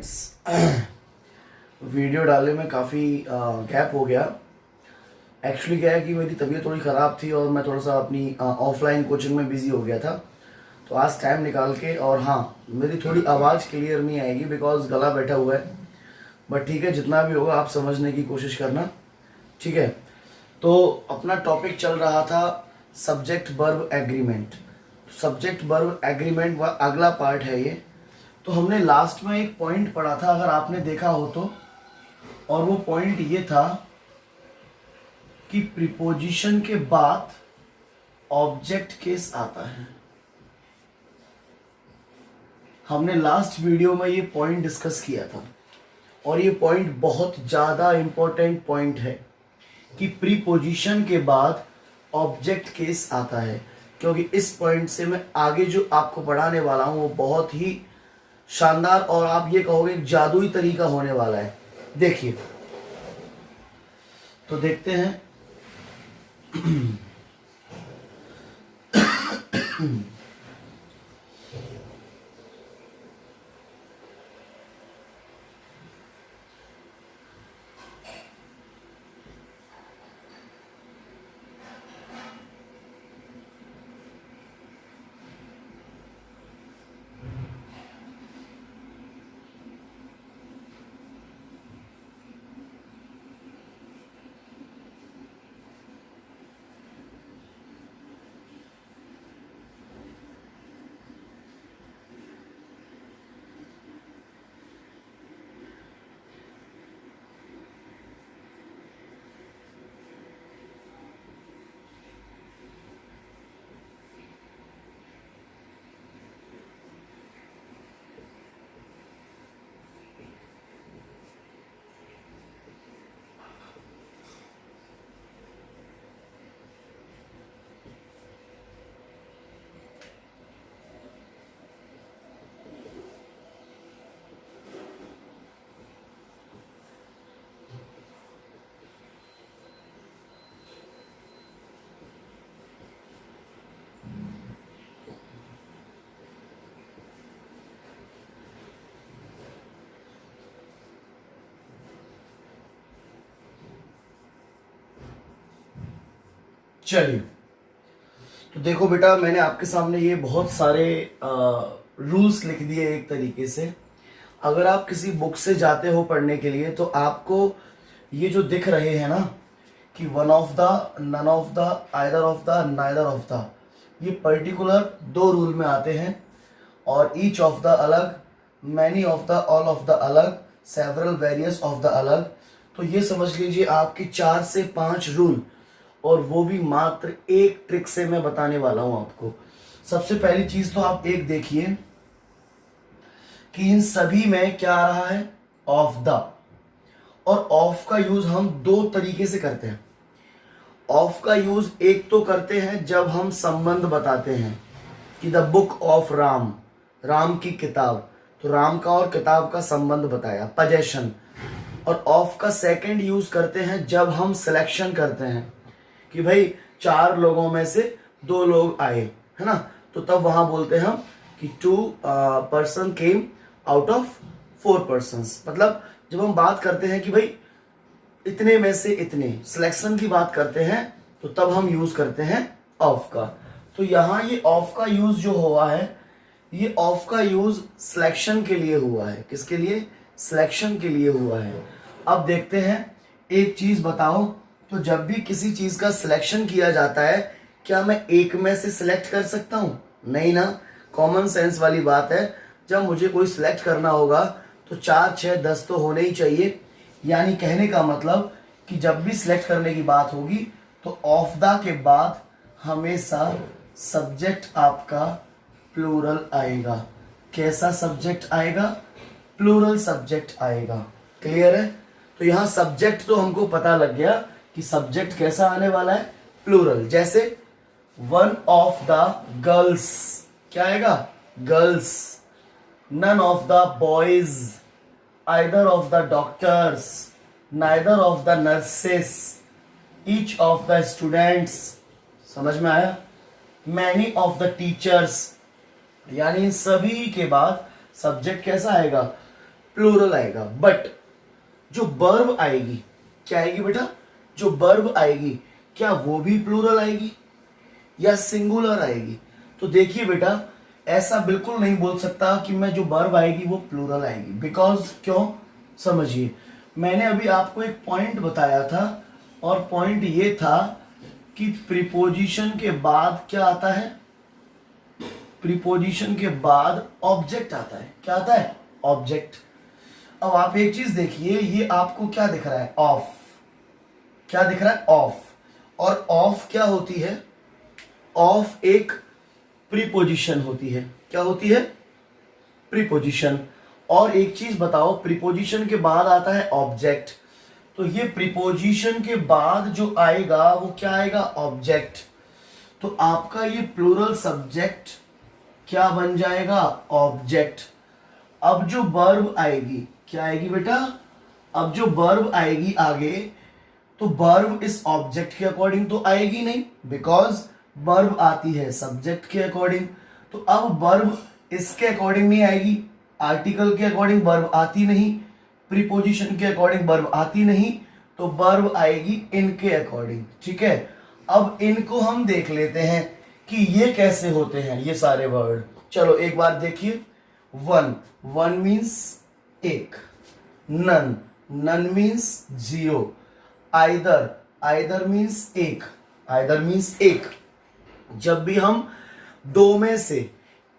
Friends, video डालने में काफ़ी गैप हो गया। एक्चुअली क्या है कि मेरी तबीयत थोड़ी ख़राब थी और मैं थोड़ा सा अपनी ऑफलाइन कोचिंग में बिज़ी हो गया था। तो आज टाइम निकाल के, और हाँ, मेरी थोड़ी आवाज़ क्लियर नहीं आएगी बिकॉज गला बैठा हुआ है, बट ठीक है, जितना भी होगा आप समझने की कोशिश करना, ठीक है। तो अपना टॉपिक चल रहा था subject verb agreement. Subject verb agreement व अगला पार्ट है ये। तो हमने लास्ट में एक पॉइंट पढ़ा था, अगर आपने देखा हो तो, और वो पॉइंट ये था कि प्रीपोजिशन के बाद ऑब्जेक्ट केस आता है। हमने लास्ट वीडियो में ये पॉइंट डिस्कस किया था और ये पॉइंट बहुत ज़्यादा इंपॉर्टेंट पॉइंट है कि प्रीपोजिशन के बाद ऑब्जेक्ट केस आता है, क्योंकि इस पॉइंट से मैं आगे जो आपको पढ़ाने वाला हूं वो बहुत ही शानदार और आप ये कहोगे जादुई तरीका होने वाला है। देखिए, तो देखते हैं। चलिए, तो देखो बेटा, मैंने आपके सामने ये बहुत सारे रूल्स लिख दिए एक तरीके से। अगर आप किसी बुक से जाते हो पढ़ने के लिए तो आपको ये जो दिख रहे हैं ना कि one of the, none of the, either of the, neither of the, ये पर्टिकुलर दो रूल में आते हैं। और ईच ऑफ द अलग, many of the, all of the अलग, सेवरल, वेरियस ऑफ द अलग। तो ये समझ लीजिए आपकी 4 से 5 रूल, और वो भी मात्र एक ट्रिक से मैं बताने वाला हूं आपको। सबसे पहली चीज तो आप एक देखिए कि इन सभी में क्या आ रहा है, ऑफ द। और ऑफ का यूज हम दो तरीके से करते हैं। ऑफ का यूज एक तो करते हैं जब हम संबंध बताते हैं कि the book of Ram, Ram की किताब, तो राम का और किताब का संबंध बताया, पजेशन। और ऑफ का सेकंड यूज करते हैं जब हम सिलेक्शन करते हैं कि भाई 4 लोगों में से 2 लोग आए, है ना, तो तब वहां बोलते हैं हम कि 2 person came out of 4 persons. मतलब जब हम बात करते हैं कि भाई इतने में से इतने, सिलेक्शन की बात करते हैं, तो तब हम यूज करते हैं ऑफ का। तो यहां ये ऑफ का यूज जो हुआ है, ये ऑफ का यूज सिलेक्शन के लिए हुआ है। किसके लिए? सिलेक्शन के लिए हुआ है। अब देखते हैं, एक चीज बताओ, तो जब भी किसी चीज का सिलेक्शन किया जाता है, क्या मैं एक में से सिलेक्ट कर सकता हूं? नहीं ना। कॉमन सेंस वाली बात है, जब मुझे कोई सिलेक्ट करना होगा तो 4, 6, 10 तो होने ही चाहिए। यानी कहने का मतलब कि जब भी सिलेक्ट करने की बात होगी तो ऑफ द के बाद हमेशा सब्जेक्ट आपका प्लूरल आएगा। कैसा सब्जेक्ट आएगा? प्लूरल सब्जेक्ट आएगा। क्लियर है? तो यहां सब्जेक्ट तो हमको पता लग गया कि सब्जेक्ट कैसा आने वाला है, प्लूरल। जैसे वन ऑफ द गर्ल्स, क्या आएगा? Girls. None of the boys, either of the doctors, neither of the nurses, each of the students. समझ में आया? Many of the teachers. यानी इन सभी के बाद सब्जेक्ट कैसा आएगा? प्लूरल आएगा। बट जो वर्ब आएगी, क्या आएगी बेटा, जो वर्ब आएगी क्या वो भी प्लूरल आएगी या सिंगुलर आएगी? तो देखिए बेटा, ऐसा बिल्कुल नहीं बोल सकता कि मैं जो वर्ब आएगी वो प्लूरल आएगी। बिकॉज क्यों, समझिए, मैंने अभी आपको एक पॉइंट बताया था और पॉइंट ये था कि प्रीपोजिशन के बाद क्या आता है, प्रीपोजिशन के बाद ऑब्जेक्ट आता है। क्या आता है, ऑब्जेक्ट। अब आप एक चीज देखिए, ये आपको क्या दिख रहा है, ऑफ। क्या दिख रहा है, ऑफ। और ऑफ क्या होती है, ऑफ एक प्रीपोजिशन होती है। क्या होती है, प्रीपोजिशन। और एक चीज बताओ, प्रीपोजिशन के बाद आता है ऑब्जेक्ट, तो ये प्रीपोजिशन के बाद जो आएगा वो क्या आएगा, ऑब्जेक्ट। तो आपका ये प्लूरल सब्जेक्ट क्या बन जाएगा, ऑब्जेक्ट। अब जो वर्ब आएगी, क्या आएगी बेटा, अब जो वर्ब आएगी आगे, तो वर्ब इस ऑब्जेक्ट के अकॉर्डिंग तो आएगी नहीं, बिकॉज वर्ब आती है सब्जेक्ट के अकॉर्डिंग। तो अब वर्ब इसके अकॉर्डिंग नहीं आएगी, आर्टिकल के अकॉर्डिंग वर्ब आती नहीं, प्रीपोजिशन के अकॉर्डिंग वर्ब आती नहीं, तो वर्ब आएगी इनके अकॉर्डिंग। ठीक है, अब इनको हम देख लेते हैं कि ये कैसे होते हैं ये सारे वर्ड। चलो एक बार देखिए, वन, वन मीन्स एक, none, none means zero, either, either means एक, आइदर मीन्स एक। जब भी हम दो में से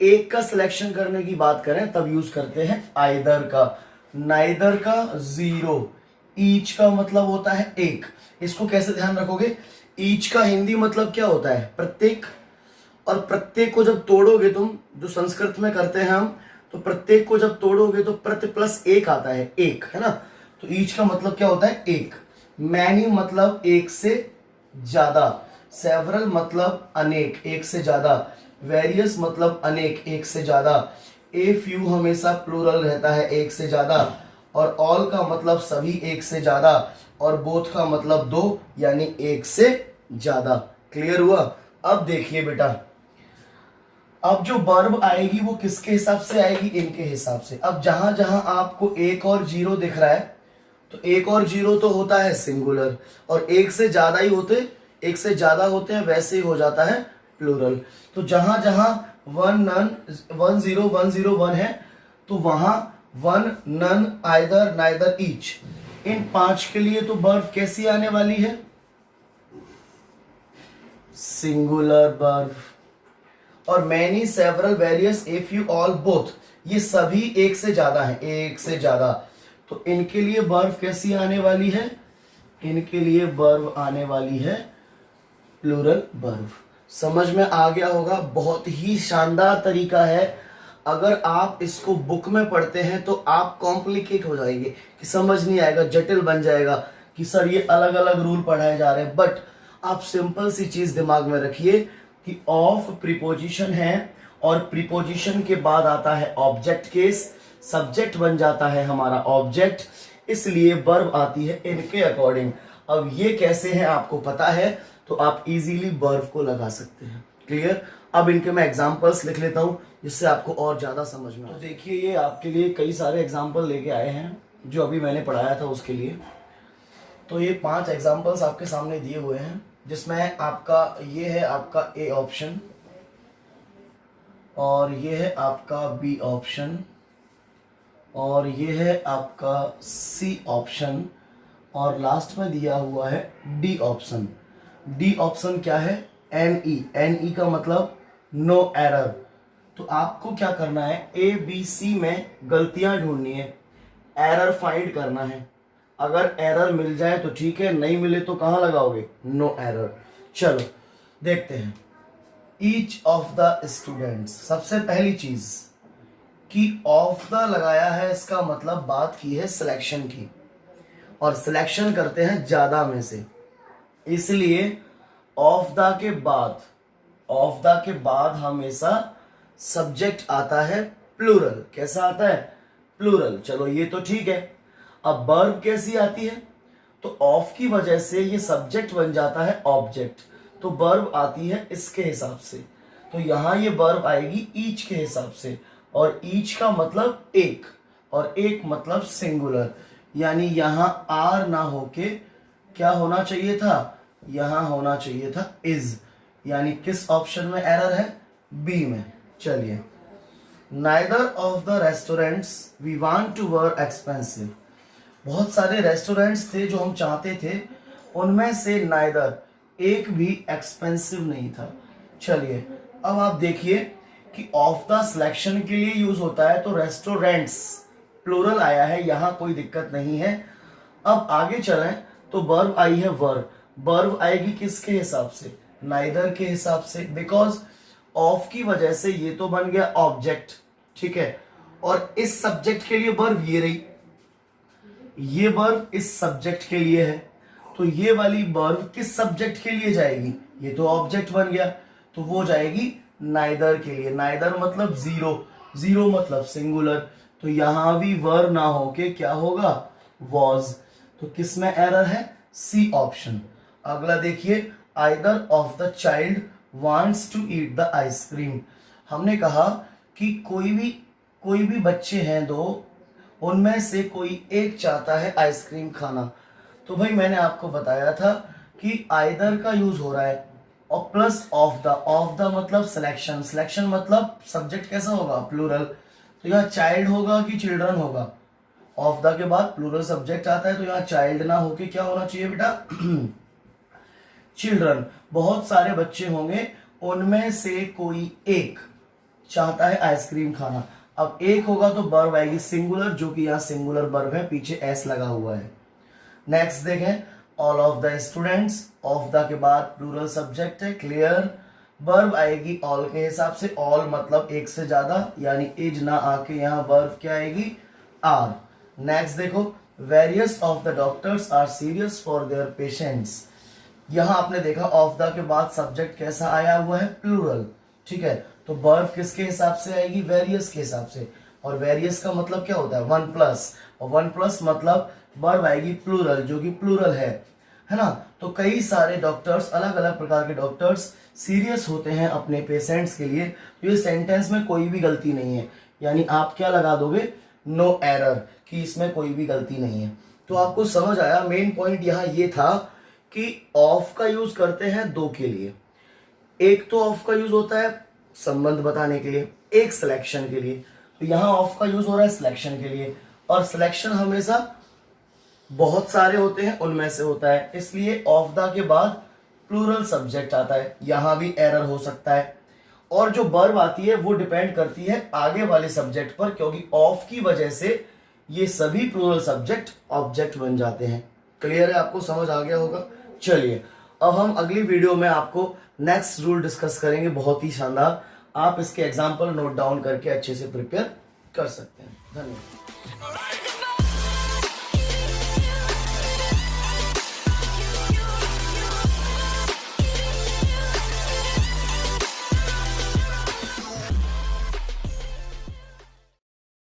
एक का सिलेक्शन करने की बात करें तब यूज करते हैं आइदर का, नाइदर का जीरो, ईच का मतलब होता है एक। इसको कैसे ध्यान रखोगे, ईच का हिंदी मतलब क्या होता है, प्रत्येक। और प्रत्येक को जब तोड़ोगे तुम, जो संस्कृत में करते हैं हम, तो प्रत्येक को जब तोड़ोगे तो प्रति प्लस एक आता है, एक, है ना। तो ईच का मतलब क्या होता है, एक। मैनी मतलब एक से ज्यादा, सेवरल मतलब अनेक, एक से ज्यादा, वेरियस मतलब अनेक, एक से ज्यादा, ए फ्यू हमेशा प्लूरल रहता है, एक से ज्यादा, और ऑल का मतलब सभी, एक से ज्यादा, और बोथ का मतलब दो, यानी एक से ज्यादा। क्लियर हुआ? अब देखिए बेटा, अब जो वर्ब आएगी वो किसके हिसाब से आएगी, इनके हिसाब से। अब जहां जहां आपको एक और जीरो दिख रहा है, तो एक और जीरो तो होता है सिंगुलर, और एक से ज्यादा ही होते, एक से ज्यादा होते हैं वैसे ही हो जाता है प्लूरल। तो जहां जहां वन, नन, 10 101 है, तो वहां one, none, either, neither, each, इन पांच के लिए तो वर्ब कैसी आने वाली है, सिंगुलर वर्ब। और many, several, various, a few, all, both, ये सभी एक से ज्यादा है, एक से ज्यादा, तो इनके लिए वर्ब कैसी आने वाली है, इनके लिए वर्ब आने वाली है प्लूरल वर्ब। समझ में आ गया होगा? बहुत ही शानदार तरीका है। अगर आप इसको बुक में पढ़ते हैं तो आप कॉम्प्लिकेट हो जाएंगे, कि समझ नहीं आएगा, जटिल बन जाएगा कि सर ये अलग अलग रूल पढ़ाए जा रहे हैं। बट आप सिंपल सी चीज दिमाग में रखिए कि ऑफ प्रीपोजिशन है, और प्रीपोजिशन के बाद आता है ऑब्जेक्ट केस, सब्जेक्ट बन जाता है हमारा ऑब्जेक्ट, इसलिए वर्ब आती है इनके अकॉर्डिंग। अब ये कैसे हैं आपको पता है, तो आप इजीली वर्ब को लगा सकते हैं। क्लियर? अब इनके मैं एग्जांपल्स लिख लेता हूं जिससे आपको और ज्यादा समझ में। तो देखिए, ये आपके लिए कई सारे एग्जांपल लेके आए हैं जो अभी मैंने पढ़ाया था उसके लिए। तो ये 5 एग्जांपल्स आपके सामने दिए हुए हैं, जिसमें आपका ये है आपका ए ऑप्शन, और ये है आपका बी ऑप्शन, और ये है आपका सी ऑप्शन, और लास्ट में दिया हुआ है डी ऑप्शन। डी ऑप्शन क्या है, एन ई, एन ई का मतलब नो एरर। तो आपको क्या करना है, ए बी सी में गलतियां ढूंढनी है, एरर फाइंड करना है। अगर एरर मिल जाए तो ठीक है, नहीं मिले तो कहां लगाओगे, नो एरर। चलो देखते हैं। ईच ऑफ द स्टूडेंट्स, सबसे पहली चीज कि ऑफ द लगाया है, इसका मतलब बात की है सिलेक्शन की, और सिलेक्शन करते हैं ज्यादा में से, इसलिए ऑफ द के बाद, ऑफ द के बाद हमेशा सब्जेक्ट आता है प्लूरल। कैसा आता है, प्लूरल। चलो ये तो ठीक है। अब वर्ब कैसी आती है, तो ऑफ की वजह से ये सब्जेक्ट बन जाता है ऑब्जेक्ट, तो वर्ब आती है इसके हिसाब से। तो यहां ये वर्ब आएगी ईच के हिसाब से, और ईच का मतलब एक, और एक मतलब सिंगुलर, यानी यहां आर ना होके क्या होना चाहिए था, यहां होना चाहिए था इज, यानी किस ऑप्शन में एरर है, बी में। चलिए, neither of the restaurants we want to were expensive. बहुत सारे रेस्टोरेंट्स थे जो हम चाहते थे, उनमें से नाइदर एक भी एक्सपेंसिव नहीं था। चलिए, अब आप देखिए कि ऑफ द सिलेक्शन के लिए यूज होता है, तो रेस्टोरेंट्स प्लूरल आया है, यहां कोई दिक्कत नहीं है। अब आगे चलें तो वर्ब आई है वर्ब आएगी किसके हिसाब से, नाइदर के हिसाब से, बिकॉज ऑफ की वजह से ये तो बन गया ऑब्जेक्ट, ठीक है। और इस सब्जेक्ट के लिए वर्ब ये रही, ये वर्ब इस सब्जेक्ट के लिए है, तो ये वाली वर्ब किस सब्जेक्ट के लिए जाएगी, ये तो ऑब्जेक्ट बन गया, तो वो जाएगी नाइदर के लिए। नाइदर मतलब जीरो, जीरो मतलब सिंगुलर, तो यहां भी वर्ब ना होके क्या होगा, वॉज। तो किस में एरर है, सी ऑप्शन। अगला देखिए, either of the child wants to eat the ice cream. हमने कहा कि कोई भी बच्चे हैं दो, उनमें से कोई एक चाहता है आइसक्रीम खाना। तो भाई मैंने आपको बताया था कि आइदर का यूज हो रहा है और प्लस ऑफ द मतलब सिलेक्शन, सिलेक्शन मतलब सब्जेक्ट कैसा होगा, प्लूरल, तो यहाँ चाइल्ड होगा कि चिल्ड्रन होगा, ऑफ द के बाद प्लूरल सब्जेक्ट आता है, तो यहाँ चाइल्ड ना होके क्या होना चाहिए बेटा, चिल्ड्रन। बहुत सारे बच्चे होंगे, उनमें से कोई एक चाहता है आइसक्रीम खाना। अब एक होगा तो वर्ब आएगी सिंगुलर, जो कि यहाँ सिंगुलर वर्ब है, पीछे एस लगा हुआ है। नेक्स्ट देखें, all of the students, of the के बाद प्लूरल सब्जेक्ट है, क्लियर। वर्ब आएगी ऑल के हिसाब से, ऑल मतलब एक से ज्यादा, यानी इज ना आके यहाँ वर्ब क्या आएगी, आर। नेक्स्ट देखो, various of the doctors are serious for their patients. यहां आपने देखा ऑफ द के बाद सब्जेक्ट कैसा आया हुआ है, प्लूरल, ठीक है। तो वर्ब किसके हिसाब से आएगी, वेरियस के हिसाब से, और वेरियस का मतलब क्या होता है, वन प्लस, और वन प्लस मतलब वर्ब आएगी प्लूरल, जो कि प्लूरल है ना। तो कई सारे डॉक्टर्स, अलग अलग प्रकार के डॉक्टर्स सीरियस होते हैं अपने पेशेंट्स के लिए। तो ये सेंटेंस में कोई भी गलती नहीं है, यानी आप क्या लगा दोगे, नो एरर, कि इसमें कोई भी गलती नहीं है। तो आपको समझ आया, मेन पॉइंट यहाँ ये था कि ऑफ का यूज करते हैं दो के लिए। एक तो ऑफ का यूज होता है संबंध बताने के लिए, एक सिलेक्शन के लिए। तो यहां ऑफ का यूज हो रहा है सिलेक्शन के लिए, और सिलेक्शन हमेशा बहुत सारे होते हैं, उनमें से होता है, इसलिए ऑफ द के बाद प्लूरल सब्जेक्ट आता है। यहां भी एरर हो सकता है, और जो वर्ब आती है वो डिपेंड करती है आगे वाले सब्जेक्ट पर, क्योंकि ऑफ की वजह से ये सभी प्लूरल सब्जेक्ट ऑब्जेक्ट बन जाते हैं। क्लियर है, आपको समझ आ गया होगा। चलिए, अब हम अगली वीडियो में आपको नेक्स्ट रूल डिस्कस करेंगे, बहुत ही शानदार। आप इसके एग्जाम्पल नोट डाउन करके अच्छे से प्रिपेयर कर सकते हैं। धन्यवाद।